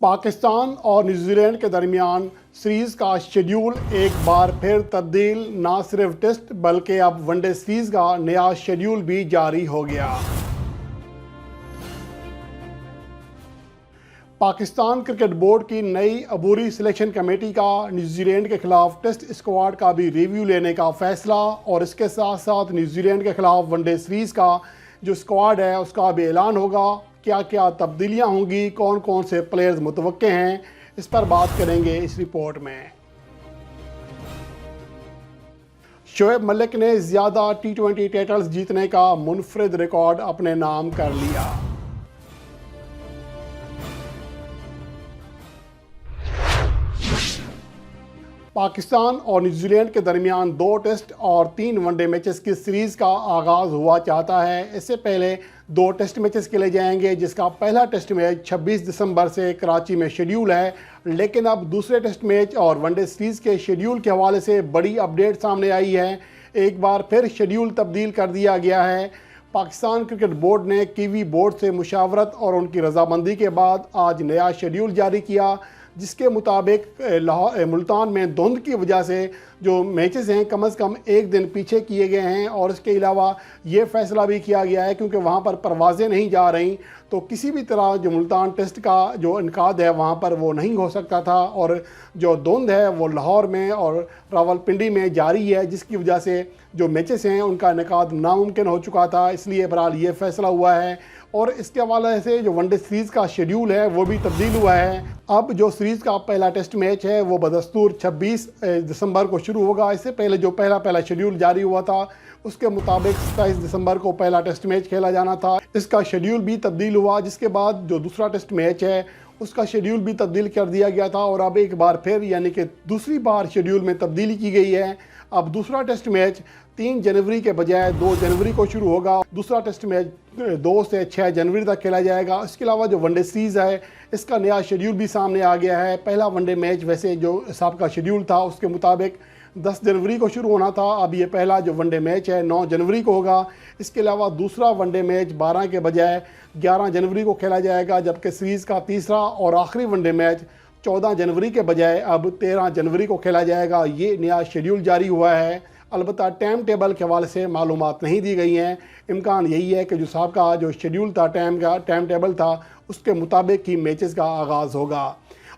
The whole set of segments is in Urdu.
پاکستان اور نیوزی لینڈ کے درمیان سیریز کا شیڈیول ایک بار پھر تبدیل، نہ صرف ٹیسٹ بلکہ اب ون ڈے سیریز کا نیا شیڈیول بھی جاری ہو گیا۔ پاکستان کرکٹ بورڈ کی نئی عبوری سلیکشن کمیٹی کا نیوزی لینڈ کے خلاف ٹیسٹ اسکواڈ کا بھی ریویو لینے کا فیصلہ، اور اس کے ساتھ ساتھ نیوزی لینڈ کے خلاف ون ڈے سیریز کا جو اسکواڈ ہے اس کا بھی اعلان ہوگا۔ کیا کیا تبدیلیاں ہوں گی، کون کون سے پلیئرز متوقع ہیں، اس پر بات کریں گے اس رپورٹ میں۔ شعیب ملک نے زیادہ ٹی20 ٹائٹلز جیتنے کا منفرد ریکارڈ اپنے نام کر لیا۔ پاکستان اور نیوزی لینڈ کے درمیان 2 ٹیسٹ اور 3 ون ڈے میچز کی سیریز کا آغاز ہوا چاہتا ہے۔ اس سے پہلے 2 ٹیسٹ میچز کھیلے جائیں گے، جس کا پہلا ٹیسٹ میچ 26 دسمبر سے کراچی میں شیڈیول ہے، لیکن اب دوسرے ٹیسٹ میچ اور ون ڈے سیریز کے شیڈیول کے حوالے سے بڑی اپڈیٹ سامنے آئی ہے۔ ایک بار پھر شیڈیول تبدیل کر دیا گیا ہے۔ پاکستان کرکٹ بورڈ نے کیوی بورڈ سے مشاورت اور ان کی رضامندی کے بعد آج نیا شیڈیول جاری کیا، جس کے مطابق ملتان میں دھند کی وجہ سے جو میچز ہیں کم از کم 1 دن پیچھے کیے گئے ہیں، اور اس کے علاوہ یہ فیصلہ بھی کیا گیا ہے کیونکہ وہاں پر پروازیں نہیں جا رہیں تو کسی بھی طرح جو ملتان ٹیسٹ کا جو انعقاد ہے وہاں پر وہ نہیں ہو سکتا تھا، اور جو دھند ہے وہ لاہور میں اور راولپنڈی میں جاری ہے، جس کی وجہ سے جو میچز ہیں ان کا انعقاد ناممکن ہو چکا تھا۔ اس لیے بہرحال یہ فیصلہ ہوا ہے، اور اس کے حوالے سے جو ون ڈے سیریز کا شیڈیول ہے وہ بھی تبدیل ہوا ہے۔ اب جو سیریز کا پہلا ٹیسٹ میچ ہے وہ بدستور 26 دسمبر کو شروع ہوگا۔ اس سے پہلے جو پہلا شیڈیول جاری ہوا تھا اس کے مطابق 27 دسمبر کو پہلا ٹیسٹ میچ کھیلا جانا تھا۔ اس کا شیڈیول بھی تبدیل ہوا، جس کے بعد جو دوسرا ٹیسٹ میچ ہے اس کا شیڈیول بھی تبدیل کر دیا گیا تھا، اور اب ایک بار پھر یعنی کہ دوسری بار شیڈیول میں تبدیلی کی گئی ہے۔ اب دوسرا ٹیسٹ میچ 3 جنوری کے بجائے 2 جنوری کو شروع ہوگا۔ دوسرا ٹیسٹ میچ 2 سے 6 جنوری تک کھیلا جائے گا۔ اس کے علاوہ جو ون ڈے سیریز ہے اس کا نیا شیڈیول بھی سامنے آ گیا ہے۔ پہلا ون ڈے میچ ویسے جو سابقہ شیڈیول تھا اس کے مطابق 10 جنوری کو شروع ہونا تھا، اب یہ پہلا جو ون ڈے میچ ہے 9 جنوری کو ہوگا۔ اس کے علاوہ دوسرا ون ڈے میچ 12 کے بجائے 11 جنوری کو کھیلا جائے گا، جبکہ سیریز کا تیسرا اور آخری ون ڈے میچ 14 جنوری کے بجائے اب 13 جنوری کو کھیلا جائے گا۔ یہ نیا شیڈیول جاری ہوا ہے۔ البتہ ٹائم ٹیبل کے حوالے سے معلومات نہیں دی گئی ہیں۔ امکان یہی ہے کہ جو سابقہ جو شیڈیول تھا، ٹائم ٹیبل تھا، اس کے مطابق ہی میچز کا آغاز ہوگا۔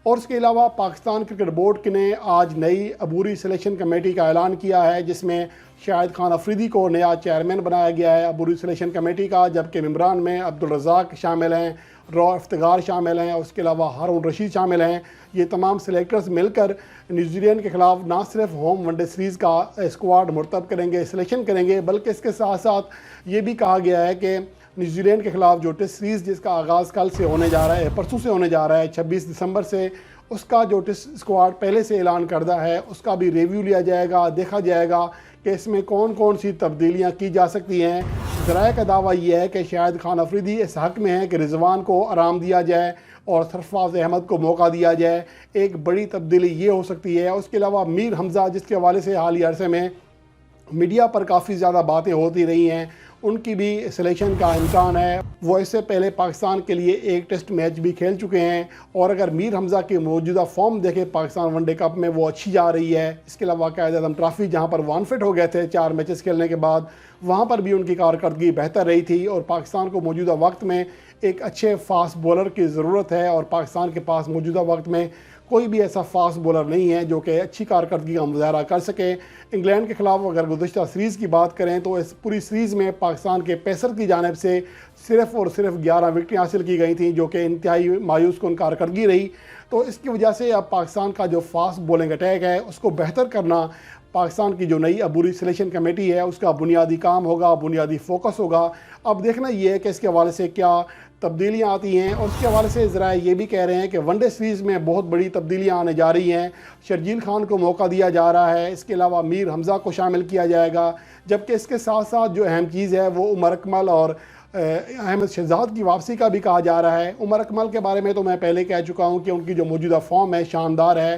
اور اس کے علاوہ پاکستان کرکٹ بورڈ نے آج نئی عبوری سلیکشن کمیٹی کا اعلان کیا ہے، جس میں شاہد خان افریدی کو نیا چیئرمین بنایا گیا ہے عبوری سلیکشن کمیٹی کا، جبکہ ممبران میں عبدالرزاق شامل ہیں، رو افتخار شامل ہیں، اور اس کے علاوہ ہارون رشید شامل ہیں۔ یہ تمام سلیکٹرز مل کر نیوزی لینڈ کے خلاف نہ صرف ہوم ون ڈے سیریز کا اسکواڈ مرتب کریں گے، سلیکشن کریں گے، بلکہ اس کے ساتھ ساتھ یہ بھی کہا گیا ہے کہ نیوزی لینڈ کے خلاف جو ٹیسٹ سیریز جس کا آغاز کل سے ہونے جا رہا ہے، پرسوں سے ہونے جا رہا ہے 26 دسمبر سے، اس کا جو ٹیسٹ اسکواڈ پہلے سے اعلان کردہ ہے اس کا بھی ریویو لیا جائے گا، دیکھا جائے گا کہ اس میں کون کون سی تبدیلیاں کی جا سکتی ہیں۔ ذرائع کا دعویٰ یہ ہے کہ شاہد خان افریدی اس حق میں ہے کہ رضوان کو آرام دیا جائے اور سرفراز احمد کو موقع دیا جائے۔ ایک بڑی تبدیلی یہ ہو سکتی ہے۔ اس کے علاوہ میر حمزہ، جس کے حوالے سے حالیہ عرصے میں میڈیا پر کافی زیادہ باتیں ہوتی رہی ہیں، ان کی بھی سلیکشن کا امکان ہے۔ وہ اس سے پہلے پاکستان کے لیے ایک ٹیسٹ میچ بھی کھیل چکے ہیں، اور اگر میر حمزہ کی موجودہ فارم دیکھیں پاکستان ون ڈے کپ میں وہ اچھی جا رہی ہے۔ اس کے علاوہ قائد اعظم ٹرافی جہاں پر وہ انفٹ ہو گئے تھے 4 میچز کھیلنے کے بعد، وہاں پر بھی ان کی کارکردگی بہتر رہی تھی، اور پاکستان کو موجودہ وقت میں ایک اچھے فاسٹ بولر کی ضرورت ہے، اور پاکستان کے پاس موجودہ وقت میں کوئی بھی ایسا فاسٹ بولر نہیں ہے جو کہ اچھی کارکردگی کا مظاہرہ کر سکے۔ انگلینڈ کے خلاف اگر گزشتہ سیریز کی بات کریں تو اس پوری سیریز میں پاکستان کے پیسر کی جانب سے صرف اور صرف 11 وکٹیں حاصل کی گئی تھیں، جو کہ انتہائی مایوس کن کارکردگی رہی۔ تو اس کی وجہ سے اب پاکستان کا جو فاسٹ بولنگ اٹیک ہے اس کو بہتر کرنا پاکستان کی جو نئی عبوری سلیکشن کمیٹی ہے اس کا بنیادی کام ہوگا، بنیادی فوکس ہوگا۔ اب دیکھنا یہ ہے کہ اس کے حوالے سے کیا تبدیلیاں آتی ہیں، اور اس کے حوالے سے ذرائع یہ بھی کہہ رہے ہیں کہ ون ڈے سیریز میں بہت بڑی تبدیلیاں آنے جا رہی ہیں۔ شرجیل خان کو موقع دیا جا رہا ہے، اس کے علاوہ میر حمزہ کو شامل کیا جائے گا، جبکہ اس کے ساتھ ساتھ جو اہم چیز ہے وہ عمر اکمل اور احمد شہزاد کی واپسی کا بھی کہا جا رہا ہے۔ عمر اکمل کے بارے میں تو میں پہلے کہہ چکا ہوں کہ ان کی جو موجودہ فارم ہے شاندار ہے،